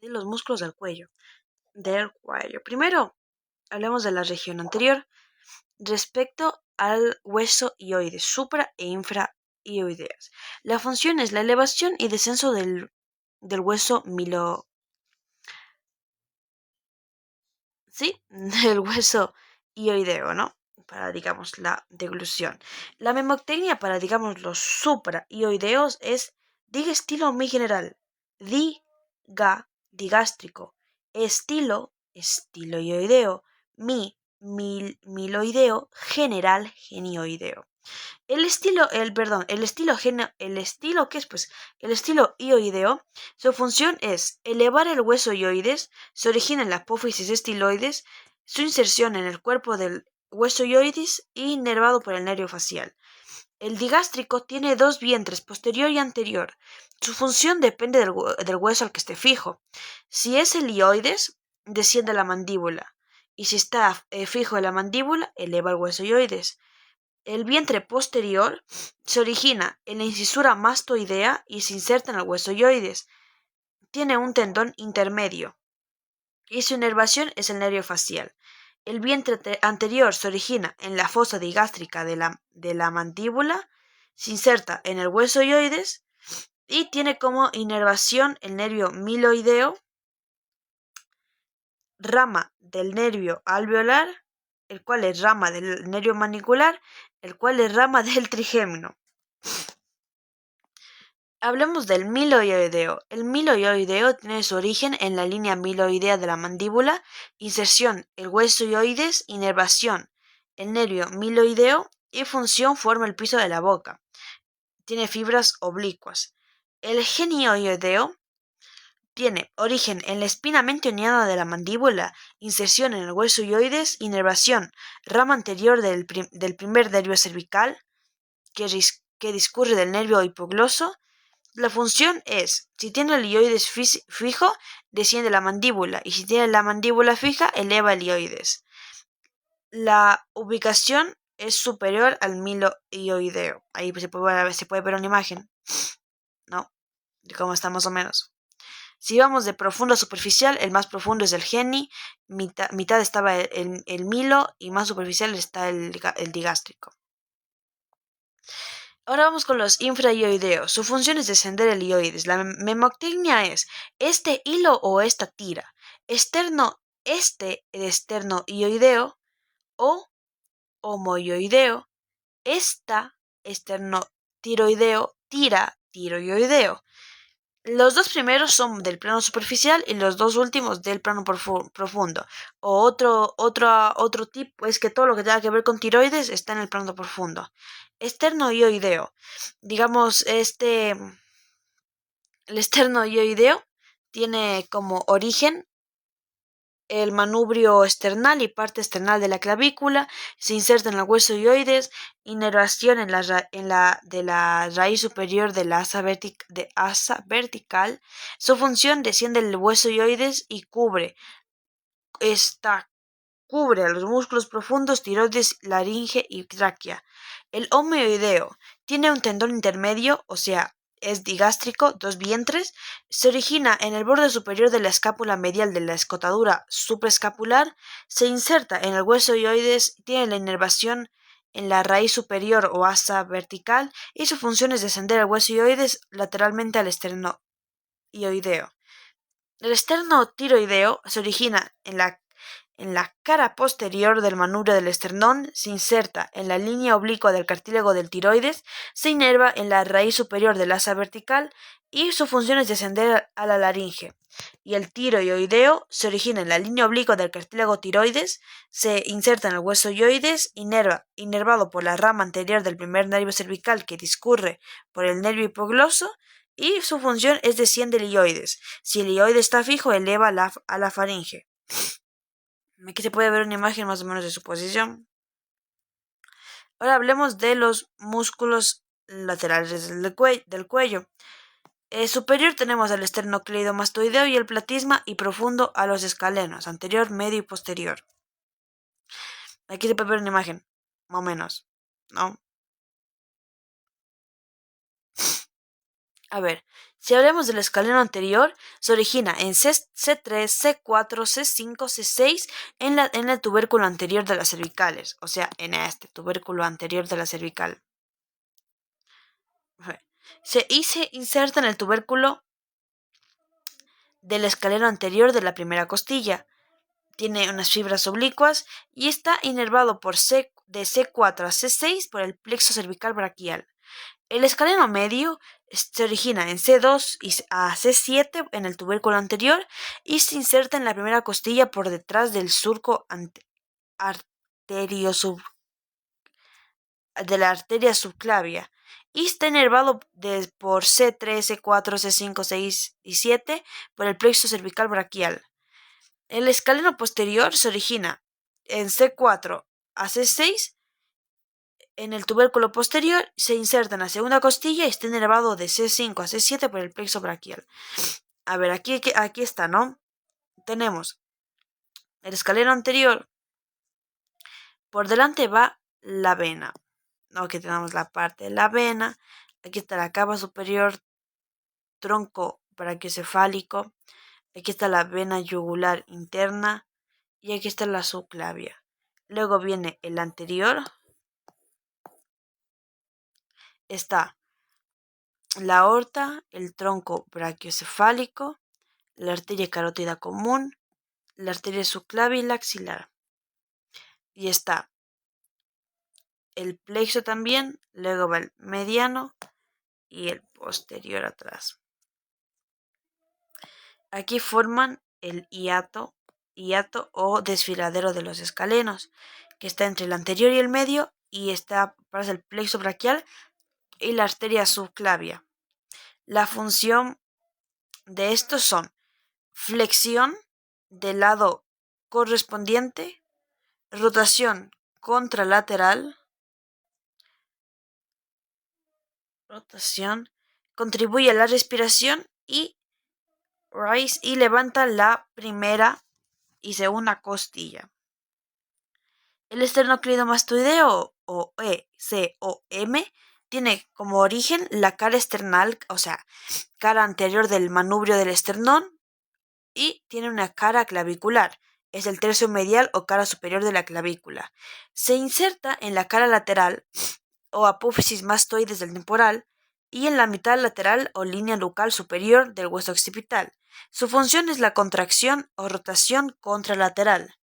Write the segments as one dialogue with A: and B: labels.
A: de los músculos del cuello. Primero, hablemos de la región anterior respecto al hueso hioides, supra e infrahioideas. La función es la elevación y descenso del hueso sí, del hueso hioideo, ¿no? Para, digamos, la deglución. La memotecnia para, digamos, los suprahioideos es digestilo mi general, digástrico, estiloideo, miloideo, general genioideo. El estilo, ¿qué es? Pues el estilo hioideo, su función es elevar el hueso hioides, se origina en la apófisis estiloides, su inserción en el cuerpo del hueso hioides y inervado por el nervio facial. El digástrico tiene dos vientres, posterior y anterior. Su función depende del hueso al que esté fijo. Si es el hioides, desciende a la mandíbula, y si está fijo en la mandíbula, eleva el hueso hioides. El vientre posterior se origina en la incisura mastoidea y se inserta en el hueso hioides. Tiene un tendón intermedio y su inervación es el nervio facial. El vientre anterior se origina en la fosa digástrica de la mandíbula, se inserta en el hueso hioides y tiene como inervación el nervio miloideo, rama del nervio alveolar, el cual es rama del nervio manicular, el cual es rama del trigémino. Hablemos del miloioideo. El miloioideo tiene su origen en la línea miloidea de la mandíbula, inserción, el hueso hioides, inervación, el nervio miloideo y función forma el piso de la boca. Tiene fibras oblicuas. El genioideo tiene origen en la espina mentoniana de la mandíbula, inserción en el hueso hioides, inervación, rama anterior del primer nervio cervical que discurre del nervio hipogloso. La función es, si tiene el hioides fijo, desciende la mandíbula, y si tiene la mandíbula fija, eleva el hioides. La ubicación es superior al milohioideo. Ahí se puede ver una imagen, ¿no? De cómo está más o menos. Si vamos de profundo a superficial, el más profundo es el geni, mitad estaba el milo y más superficial está el digástrico. Ahora vamos con los infrahioideos. Su función es descender el hioides. La memotecnia es este hilo o esta tira. Esternohioideo o homoioideo. Esta esternotiroideo, tiroideo. Los dos primeros son del plano superficial y los dos últimos del plano profundo. O otro tipo es que todo lo que tenga que ver con tiroides está en el plano profundo. Esternoioideo. Digamos, el esternoioideo tiene como origen el manubrio esternal y parte esternal de la clavícula, se inserta en el hueso hioides, inervación de la raíz superior de la asa vertical. Su función desciende el hueso hioides y cubre a los músculos profundos, tiroides, laringe y tráquea. El homoioideo tiene un tendón intermedio, o sea, es digástrico, dos vientres, se origina en el borde superior de la escápula medial de la escotadura supraescapular, se inserta en el hueso hioides, tiene la inervación en la raíz superior o asa vertical y su función es descender el hueso hioides lateralmente al esternoioideo. El esternotiroideo se origina en la cara posterior del manubrio del esternón, se inserta en la línea oblicua del cartílago del tiroides, se inerva en la raíz superior del asa vertical y su función es descender a la laringe. Y el tiroideo se origina en la línea oblicua del cartílago tiroides, se inserta en el hueso hioides, inervado por la rama anterior del primer nervio cervical que discurre por el nervio hipogloso, y su función es desciende el hioides. Si el hioides está fijo, eleva a la faringe. Aquí se puede ver una imagen más o menos de su posición. Ahora hablemos de los músculos laterales del cuello. Superior tenemos el esternocleidomastoideo y el platisma, y profundo a los escalenos, anterior, medio y posterior. Aquí se puede ver una imagen, más o menos, ¿no? A ver, Si hablamos del escaleno anterior, se origina en C3, C4, C5, C6 en el tubérculo anterior de las cervicales, o sea, en este tubérculo anterior de la cervical. Y se inserta en el tubérculo del escaleno anterior de la primera costilla. Tiene unas fibras oblicuas y está inervado de C4 a C6 por el plexo cervical braquial. El escaleno medio se origina en C2 a C7 en el tubérculo anterior y se inserta en la primera costilla por detrás del surco de la arteria subclavia y está inervado por C3, C4, C5, C6 y 7 por el plexo cervical braquial. El escaleno posterior se origina en C4 a C6 en el tubérculo posterior, se inserta en la segunda costilla y está inervado de C5 a C7 por el plexo braquial. A ver, aquí está, ¿no? Tenemos el escaleno anterior. Por delante va la vena. Aquí tenemos la parte de la vena. Aquí está la cava superior, tronco brachiocefálico. Aquí está la vena yugular interna. Y aquí está la subclavia. Luego viene el anterior. Está la aorta, el tronco brachiocefálico, la arteria carótida común, la arteria subclavia y la axilar. Y está el plexo también, luego va el mediano y el posterior atrás. Aquí forman el hiato o desfiladero de los escalenos, que está entre el anterior y el medio y está para el plexo braquial y la arteria subclavia. La función de estos son flexión del lado correspondiente, rotación contralateral, contribuye a la respiración y levanta la primera y segunda costilla. El esternocleidomastoideo o ECOM tiene como origen la cara esternal, o sea, cara anterior del manubrio del esternón, y tiene una cara clavicular. Es el tercio medial o cara superior de la clavícula. Se inserta en la cara lateral o apófisis mastoides del temporal y en la mitad lateral o línea nucal superior del hueso occipital. Su función es la contracción o rotación contralateral.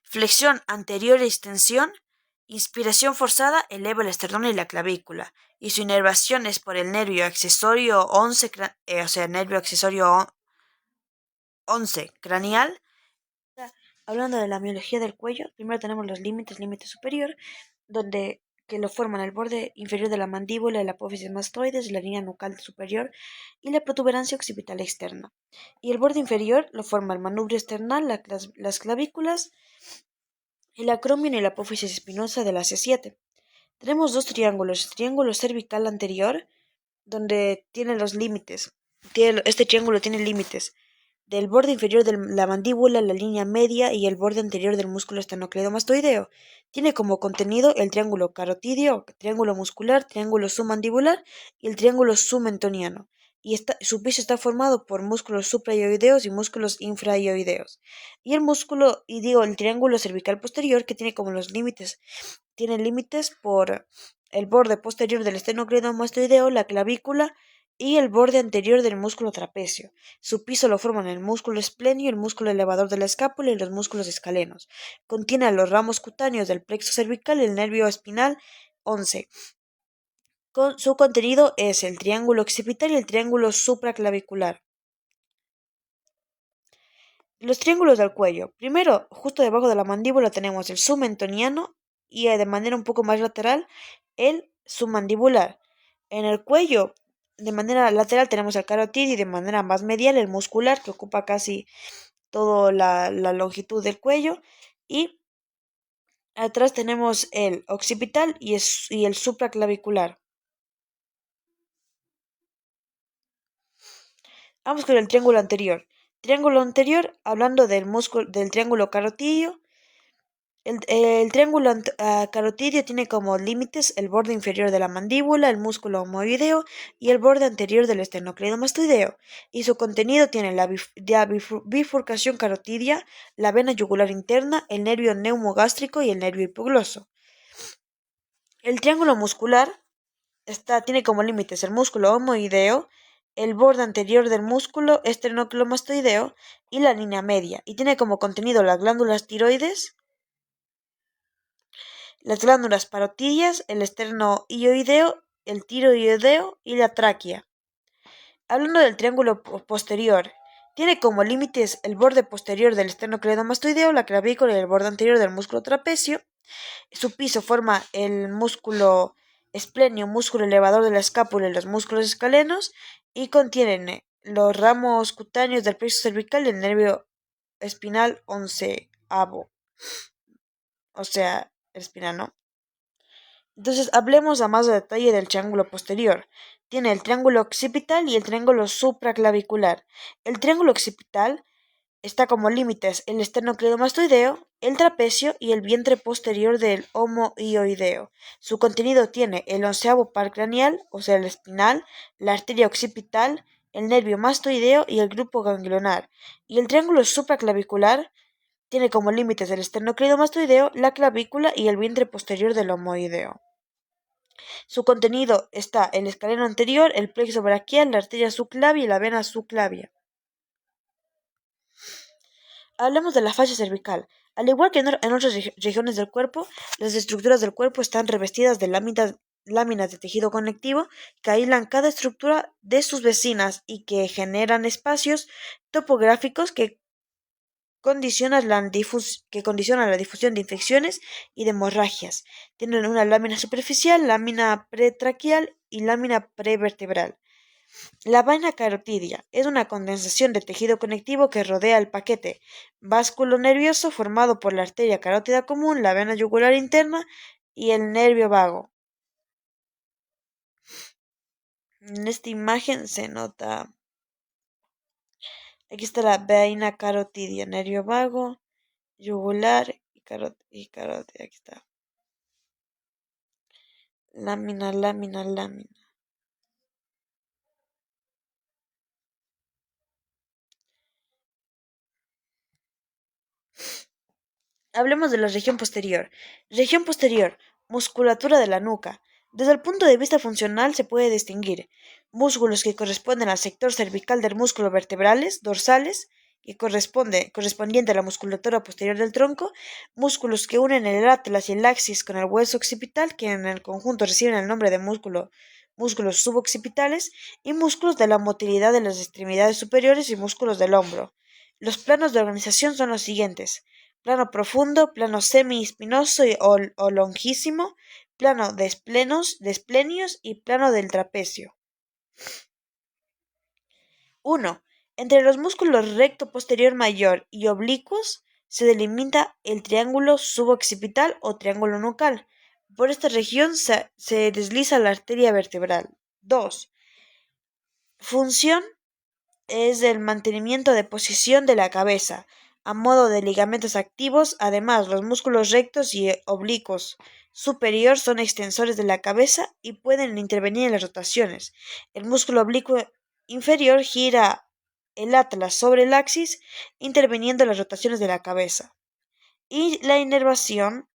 A: Flexión anterior e extensión. Inspiración forzada eleva el esternón y la clavícula, y su inervación es por el nervio accesorio 11, nervio accesorio 11 craneal. Hablando de la miología del cuello, primero tenemos los límite superior, que lo forman el borde inferior de la mandíbula, el apófisis mastoides, la línea nucal superior y la protuberancia occipital externa. Y el borde inferior lo forma el manubrio esternal, las clavículas, el acromion y la apófisis espinosa de la C7. Tenemos dos triángulos, triángulo cervical anterior, donde tiene los límites. Este triángulo tiene límites del borde inferior de la mandíbula, la línea media y el borde anterior del músculo esternocleidomastoideo. Tiene como contenido el triángulo carotidio, triángulo muscular, triángulo submandibular y el triángulo submentoniano. Y su piso está formado por músculos supraioideos y músculos infraioideos. Y el triángulo cervical posterior, que tiene como los límites, tiene límites por el borde posterior del esternocleidomastoideo, la clavícula y el borde anterior del músculo trapecio. Su piso lo forman el músculo esplenio, el músculo elevador de la escápula y los músculos escalenos. Contiene a los ramos cutáneos del plexo cervical y el nervio espinal 11. Su contenido es el triángulo occipital y el triángulo supraclavicular. Los triángulos del cuello. Primero, justo debajo de la mandíbula tenemos el submentoniano y de manera un poco más lateral el submandibular. En el cuello, de manera lateral tenemos el carotidio y de manera más medial el muscular, que ocupa casi toda la longitud del cuello. Y atrás tenemos el occipital y el supraclavicular. Vamos con el triángulo anterior. Triángulo anterior, hablando del triángulo carotidio, El triángulo carotidio tiene como límites el borde inferior de la mandíbula, el músculo omoideo y el borde anterior del esternocleidomastoideo, y su contenido tiene la bifurcación carotidia, la vena yugular interna, el nervio neumogástrico y el nervio hipogloso. El triángulo muscular tiene como límites el músculo omoideo, el borde anterior del músculo esternocleidomastoideo y la línea media, y tiene como contenido las glándulas tiroides, las glándulas parotidias, el esternoioideo, el tiroideo y la tráquea. Hablando del triángulo posterior, tiene como límites el borde posterior del esternocleidomastoideo, la clavícula y el borde anterior del músculo trapecio. Su piso forma el músculo esplenio, músculo elevador de la escápula y los músculos escalenos, y contienen los ramos cutáneos del plexo cervical y el nervio espinal onceavo. O sea, el espinal, ¿no? Entonces, hablemos a más detalle del triángulo posterior. Tiene el triángulo occipital y el triángulo supraclavicular. El triángulo occipital está como límites el esternocleidomastoideo, el trapecio y el vientre posterior del homoioideo. Su contenido tiene el onceavo par craneal, o sea, el espinal, la arteria occipital, el nervio mastoideo y el grupo ganglionar. Y el triángulo supraclavicular tiene como límites el esternocleidomastoideo, la clavícula y el vientre posterior del homoideo. Su contenido está el escaleno anterior, el plexo braquial, la arteria subclavia y la vena subclavia. Hablemos de la fascia cervical. Al igual que en otras regiones del cuerpo, las estructuras del cuerpo están revestidas de láminas de tejido conectivo que aíslan cada estructura de sus vecinas y que generan espacios topográficos que condicionan la difusión de infecciones y de hemorragias. Tienen una lámina superficial, lámina pretraquial y lámina prevertebral. La vaina carotidia es una condensación de tejido conectivo que rodea el paquete básculo nervioso formado por la arteria carótida común, la vena yugular interna y el nervio vago. En esta imagen se nota, aquí está la vaina carotidia, nervio vago, yugular y carótida, aquí está. Lámina, lámina, lámina. Hablemos de la región posterior. Región posterior, musculatura de la nuca. Desde el punto de vista funcional se puede distinguir músculos que corresponden al sector cervical del músculo vertebrales, dorsales, que correspondiente a la musculatura posterior del tronco, músculos que unen el atlas y el axis con el hueso occipital, que en el conjunto reciben el nombre de músculos suboccipitales, y músculos de la motilidad de las extremidades superiores y músculos del hombro. Los planos de organización son los siguientes: plano profundo, plano semi-espinoso o longísimo, plano de esplenios y plano del trapecio. 1. Entre los músculos recto posterior mayor y oblicuos se delimita el triángulo suboccipital o triángulo nucal. Por esta región se desliza la arteria vertebral. 2. Función es el mantenimiento de posición de la cabeza, a modo de ligamentos activos. Además, los músculos rectos y oblicuos superior son extensores de la cabeza y pueden intervenir en las rotaciones. El músculo oblicuo inferior gira el atlas sobre el axis, interviniendo en las rotaciones de la cabeza. Y la inervación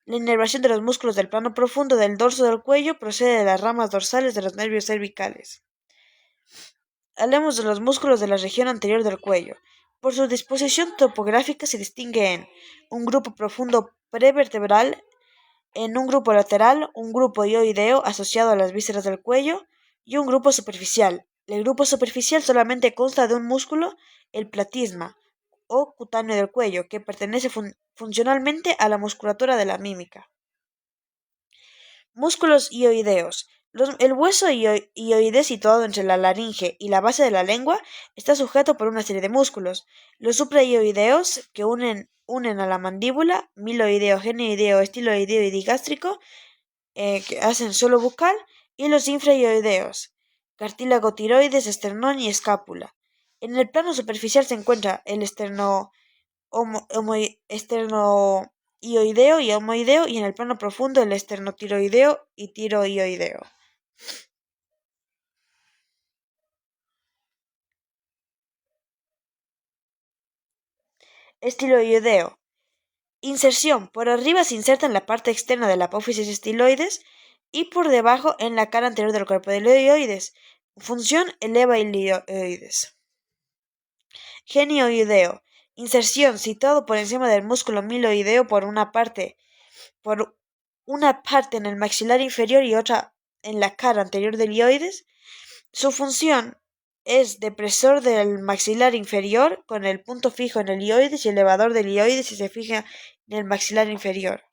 A: de los músculos del plano profundo del dorso del cuello procede de las ramas dorsales de los nervios cervicales. Hablemos de los músculos de la región anterior del cuello. Por su disposición topográfica se distingue en un grupo profundo prevertebral, en un grupo lateral, un grupo hioideo asociado a las vísceras del cuello y un grupo superficial. El grupo superficial solamente consta de un músculo, el platisma o cutáneo del cuello, que pertenece funcionalmente a la musculatura de la mímica. Músculos hioideos. El hueso hioide situado entre la laringe y la base de la lengua está sujeto por una serie de músculos. Los suprahioideos, que unen a la mandíbula, miloideo, genioideo, estiloideo y digástrico, que hacen suelo bucal, y los infrahioideos, cartílago, tiroides, esternón y escápula. En el plano superficial se encuentra el esterno hioideo y homoideo, y en el plano profundo el esternotiroideo y tiroioideo. Estiloideo. Inserción. Por arriba se inserta en la parte externa de la apófisis estiloides y por debajo en la cara anterior del cuerpo del ilioides. Función: eleva ilioides. Genioideo. Inserción. Situado por encima del músculo miloideo por una parte en el maxilar inferior y otra en la cara anterior del ilioides. Su función es depresor del maxilar inferior con el punto fijo en el ilioides y elevador del ilioides si se fija en el maxilar inferior.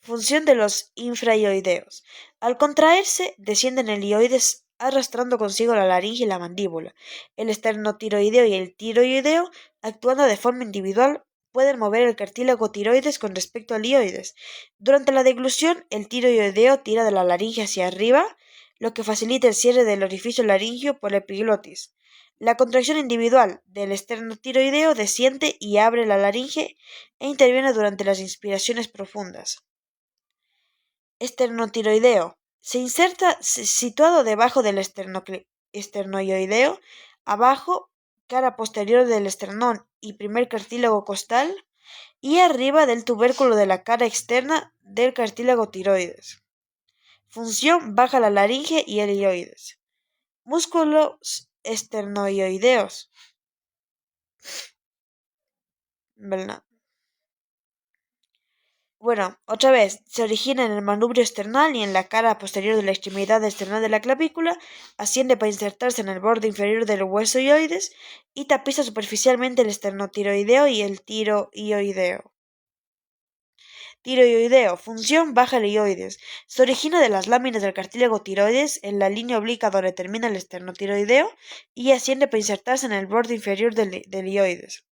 A: Función de los infraioideos. Al contraerse, descienden el ilioides arrastrando consigo la laringe y la mandíbula. El esternotiroideo y el tiroideo, actuando de forma individual, pueden mover el cartílago tiroides con respecto al ilioides. Durante la deglución, el tiroideo tira de la laringe hacia arriba, lo que facilita el cierre del orificio laringio por la epiglotis. La contracción individual del esternotiroideo desciende y abre la laringe e interviene durante las inspiraciones profundas. Esternotiroideo. Se inserta situado debajo del esternoioideo, abajo, cara posterior del esternón y primer cartílago costal, y arriba del tubérculo de la cara externa del cartílago tiroides. Función: baja la laringe y el ilioides. Músculos esternoioideos. ¿Verdad? Bueno, otra vez, se origina en el manubrio esternal y en la cara posterior de la extremidad external de la clavícula, asciende para insertarse en el borde inferior del hueso hioides y tapiza superficialmente el esternotiroideo y el tiroioideo. Tiroioideo. Función: baja el hioides. Se origina de las láminas del cartílago tiroides en la línea obliqua donde termina el esternotiroideo y asciende para insertarse en el borde inferior del hioides.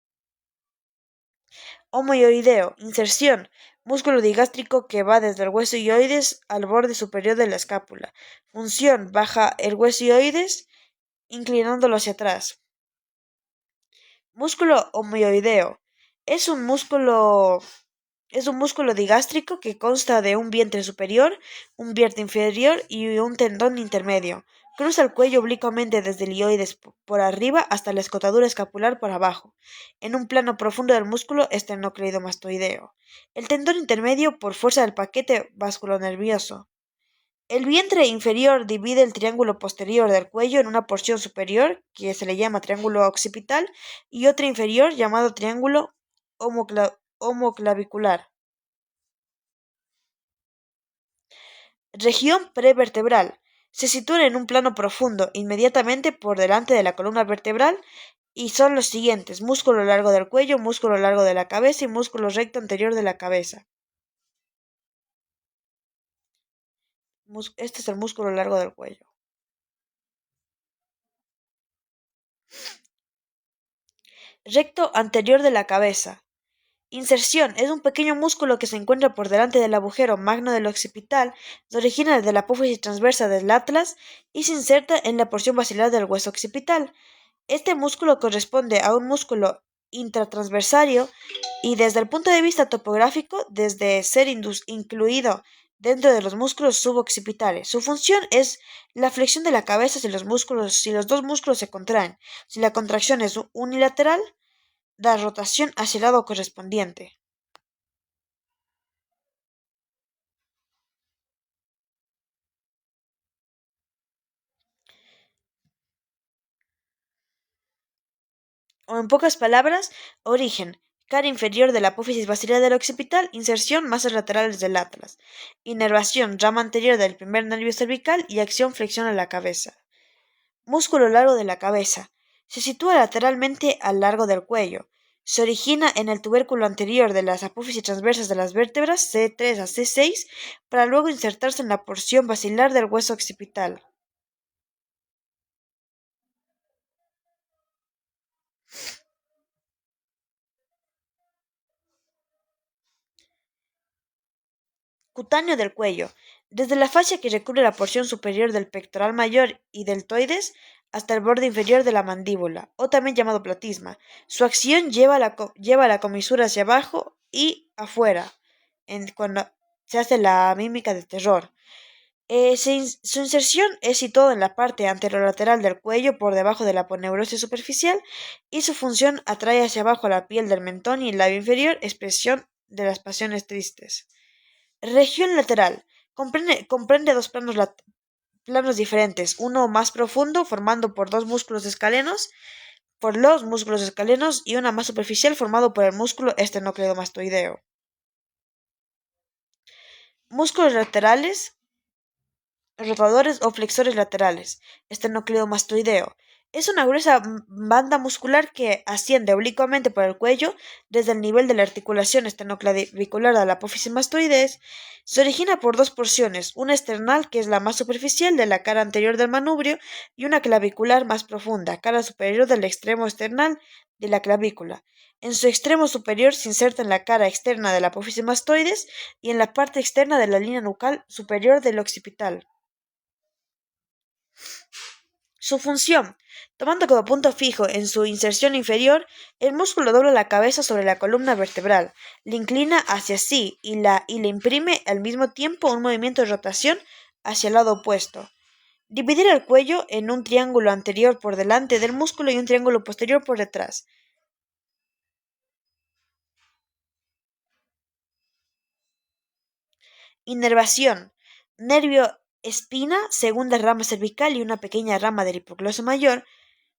A: Homoioideo. Inserción: músculo digástrico que va desde el hueso hioides al borde superior de la escápula. Función: baja el hueso hioides inclinándolo hacia atrás. Músculo homoioideo. Es un músculo digástrico que consta de un vientre superior, un vientre inferior y un tendón intermedio. Cruza el cuello oblicuamente desde el ilioides por arriba hasta la escotadura escapular por abajo, en un plano profundo del músculo esternocleidomastoideo. El tendón intermedio por fuerza del paquete vasculonervioso. El vientre inferior divide el triángulo posterior del cuello en una porción superior, que se le llama triángulo occipital, y otra inferior, llamado triángulo homoclavicular. Región prevertebral. Se sitúan en un plano profundo, inmediatamente por delante de la columna vertebral, y son los siguientes: músculo largo del cuello, músculo largo de la cabeza y músculo recto anterior de la cabeza. Este es el músculo largo del cuello. Recto anterior de la cabeza. Inserción: es un pequeño músculo que se encuentra por delante del agujero magno del occipital, se origina desde la apófisis transversa del atlas y se inserta en la porción basilar del hueso occipital. Este músculo corresponde a un músculo intratransversario y desde el punto de vista topográfico, desde ser incluido dentro de los músculos suboccipitales. Su función es la flexión de la cabeza si los dos músculos se contraen. Si la contracción es unilateral, da rotación hacia el lado correspondiente. O en pocas palabras, origen: cara inferior de la apófisis basilar del occipital, inserción: masas laterales del atlas, inervación: rama anterior del primer nervio cervical y acción: flexión a la cabeza. Músculo largo de la cabeza. Se sitúa lateralmente al largo del cuello. Se origina en el tubérculo anterior de las apófisis transversas de las vértebras C3 a C6 para luego insertarse en la porción basilar del hueso occipital. Cutáneo del cuello. Desde la fascia que recubre la porción superior del pectoral mayor y deltoides hasta el borde inferior de la mandíbula, o también llamado platisma. Su acción lleva la comisura hacia abajo y afuera, cuando se hace la mímica de terror. Su inserción es situada en la parte anterolateral del cuello por debajo de la aponeurosis superficial y su función atrae hacia abajo la piel del mentón y el labio inferior, expresión de las pasiones tristes. Región lateral. Comprende dos planos diferentes, uno más profundo formando por los músculos escalenos y una más superficial formado por el músculo esternocleidomastoideo. Músculos laterales, rotadores o flexores laterales. Esternocleidomastoideo. Es una gruesa banda muscular que asciende oblicuamente por el cuello desde el nivel de la articulación esternoclavicular a la apófisis mastoides. Se origina por dos porciones, una esternal, que es la más superficial de la cara anterior del manubrio, y una clavicular más profunda, cara superior del extremo esternal de la clavícula. En su extremo superior se inserta en la cara externa de la apófisis mastoides y en la parte externa de la línea nucal superior del occipital. Su función. Tomando como punto fijo en su inserción inferior, el músculo dobla la cabeza sobre la columna vertebral, la inclina hacia sí y le imprime al mismo tiempo un movimiento de rotación hacia el lado opuesto. Dividir el cuello en un triángulo anterior por delante del músculo y un triángulo posterior por detrás. Inervación. Nervio espina, segunda rama cervical y una pequeña rama del hipogloso mayor.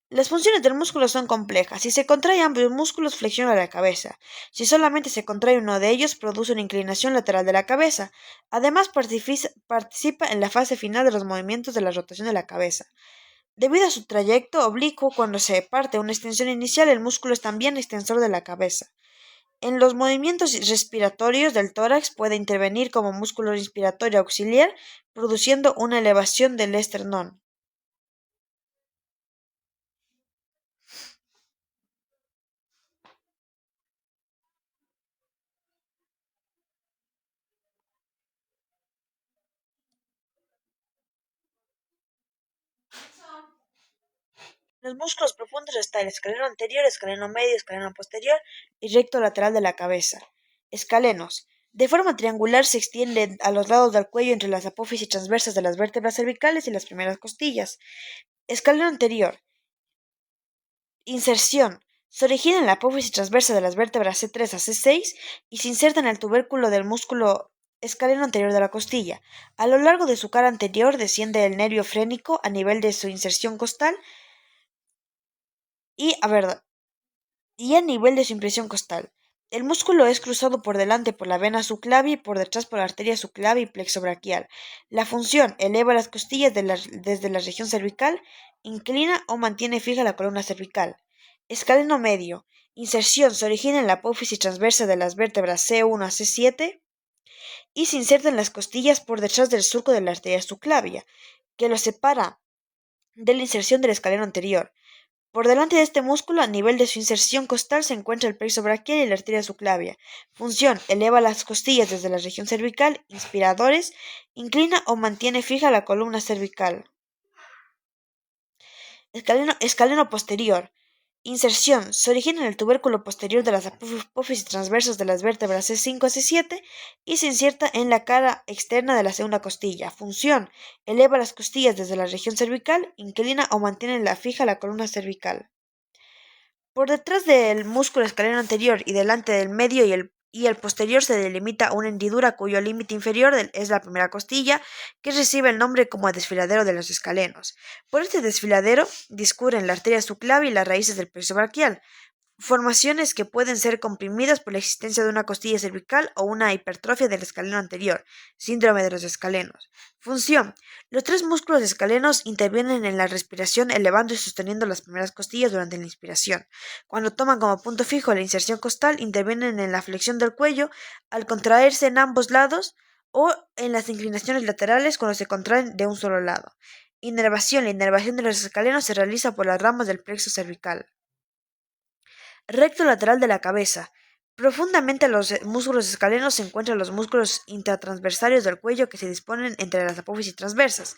A: Las funciones del músculo son complejas. Si se contrae ambos músculos, flexiona la cabeza. Si solamente se contrae uno de ellos, produce una inclinación lateral de la cabeza. Además, participa en la fase final de los movimientos de la rotación de la cabeza. Debido a su trayecto oblicuo, cuando se parte una extensión inicial, el músculo es también extensor de la cabeza. En los movimientos respiratorios del tórax puede intervenir como músculo respiratorio auxiliar, produciendo una elevación del esternón. Los músculos profundos están el escaleno anterior, escaleno medio, escaleno posterior y recto lateral de la cabeza. Escalenos. De forma triangular se extienden a los lados del cuello entre las apófisis transversas de las vértebras cervicales y las primeras costillas. Escaleno anterior. Inserción. Se origina en la apófisis transversa de las vértebras C3 a C6 y se inserta en el tubérculo del músculo escaleno anterior de la costilla. A lo largo de su cara anterior desciende el nervio frénico a nivel de su inserción costal y a nivel de su impresión costal. El músculo es cruzado por delante por la vena subclavia y por detrás por la arteria subclavia y plexo braquial. La función: eleva las costillas desde la región cervical, inclina o mantiene fija la columna cervical. Escaleno medio. Inserción: se origina en la apófisis transversa de las vértebras C1 a C7 y se inserta en las costillas por detrás del surco de la arteria subclavia, que lo separa de la inserción del escaleno anterior. Por delante de este músculo, a nivel de su inserción costal, se encuentra el plexo braquial y la arteria subclavia. Función: eleva las costillas desde la región cervical. Inspiradores: inclina o mantiene fija la columna cervical. Escaleno posterior. Inserción: se origina en el tubérculo posterior de las apófisis transversas de las vértebras C5 a C7 y se inserta en la cara externa de la segunda costilla. Función: eleva las costillas desde la región cervical, inclina o mantiene fija la columna cervical. Por detrás del músculo escaleno anterior y delante del medio y el posterior se delimita una hendidura cuyo límite inferior es la primera costilla, que recibe el nombre como desfiladero de los escalenos. Por este desfiladero discurren la arteria subclavia y las raíces del plexo braquial, formaciones que pueden ser comprimidas por la existencia de una costilla cervical o una hipertrofia del escaleno anterior, síndrome de los escalenos. Función: los tres músculos escalenos intervienen en la respiración elevando y sosteniendo las primeras costillas durante la inspiración. Cuando toman como punto fijo la inserción costal, intervienen en la flexión del cuello al contraerse en ambos lados o en las inclinaciones laterales cuando se contraen de un solo lado. Inervación: la inervación de los escalenos se realiza por las ramas del plexo cervical. Recto lateral de la cabeza. Profundamente los músculos escalenos se encuentran los músculos intratransversarios del cuello que se disponen entre las apófisis transversas.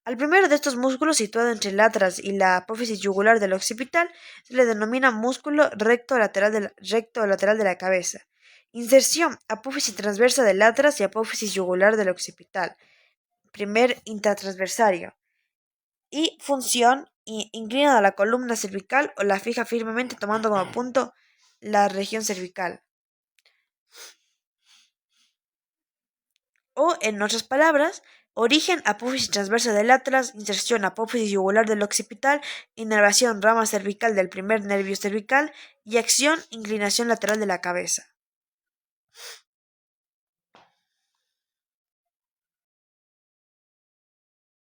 A: Al primero de estos músculos, situado entre el atras y la apófisis yugular del occipital, se le denomina músculo recto lateral de la cabeza. Inserción: apófisis transversa del atras y apófisis yugular del occipital. Primer intratransversario. Y función: inclina a la columna cervical o la fija firmemente tomando como punto la región cervical. O, en otras palabras, origen: apófisis transversa del atlas, inserción: apófisis yugular del occipital, inervación: rama cervical del primer nervio cervical y acción: inclinación lateral de la cabeza.